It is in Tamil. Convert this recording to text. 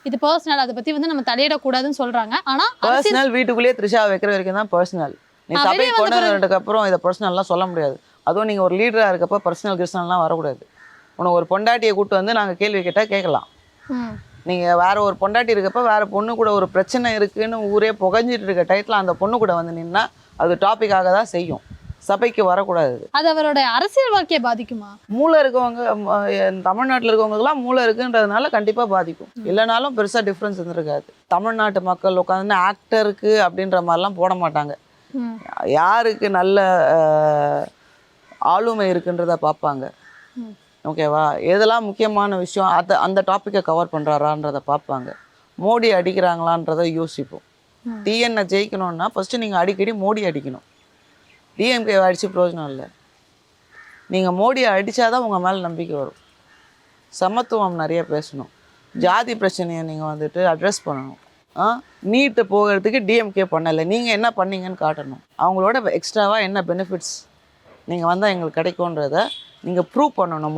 இது பர்சனல், அதை பத்தி வந்து நம்ம தலையிடக்கூடாதுன்னு சொல்றாங்க. ஆனா பர்சனல் வீட்டுக்குள்ளேயே த்ரிஷா வைக்கிற வரைக்கும் தான் பர்சனல். நீ சபை கொண்டு வந்ததுக்கு அப்புறம் இதை பர்சனல்லாம் சொல்ல முடியாது. அதுவும் நீங்க ஒரு லீடரா இருக்கப்போ பர்சனல் கிருஷ்ணன்லாம் வரக்கூடாது. உனக்கு ஒரு பொண்டாட்டியை கூட்டு வந்து நாங்க கேள்வி கேட்டா கேட்கலாம். நீங்க வேற ஒரு பொண்டாட்டி இருக்கப்ப வேற பொண்ணு கூட ஒரு பிரச்சனை இருக்குன்னு ஊரே புகஞ்சிட்டு இருக்க டைட்டில் அந்த பொண்ணு கூட வந்து நின்னா அது டாபிக்காக தான் செய்யும். சபைக்கு வரக்கூடாது. அது அவரோட அரசியல் வாழ்க்கையை பாதிக்குமா? மூளை இருக்கவங்க தமிழ்நாட்டில் இருக்கவங்களுக்குலாம் மூளை இருக்குன்றதுனால கண்டிப்பாக பாதிக்கும். இல்லைனாலும் பெருசாக டிஃப்ரென்ஸ் இருந்திருக்காது. தமிழ்நாட்டு மக்கள் உட்காந்து ஆக்டருக்கு அப்படின்ற மாதிரிலாம் போட மாட்டாங்க. யாருக்கு நல்ல ஆளுமை இருக்குன்றத பார்ப்பாங்க. ஓகேவா? எதெல்லாம் முக்கியமான விஷயம் அந்த டாப்பிக்கை கவர் பண்ணுறாரான்றதை பார்ப்பாங்க. மோடி அடிக்கிறாங்களான்றதை யோசிப்போம். டிஎன்னை ஜெயிக்கணும்னா ஃபஸ்ட்டு நீங்கள் அடிக்கடி மோடி அடிக்கணும். டிஎம்கே அடித்து பிரயோஜனம் இல்லை. நீங்கள் மோடியை அடித்தாதான் உங்கள் மேலே நம்பிக்கை வரும். சமத்துவம் நிறைய பேசணும். ஜாதி பிரச்சனையை நீங்கள் வந்துட்டு அட்ரஸ் பண்ணணும். நீட்டு போகிறதுக்கு டிஎம்கே பண்ணலை, நீங்கள் என்ன பண்ணீங்கன்னு காட்டணும். அவங்களோட எக்ஸ்ட்ராவாக என்ன பெனிஃபிட்ஸ் நீங்கள் வந்தால் எங்களுக்கு கிடைக்கும்ன்றதை நீங்கள் ப்ரூவ் பண்ணணும்.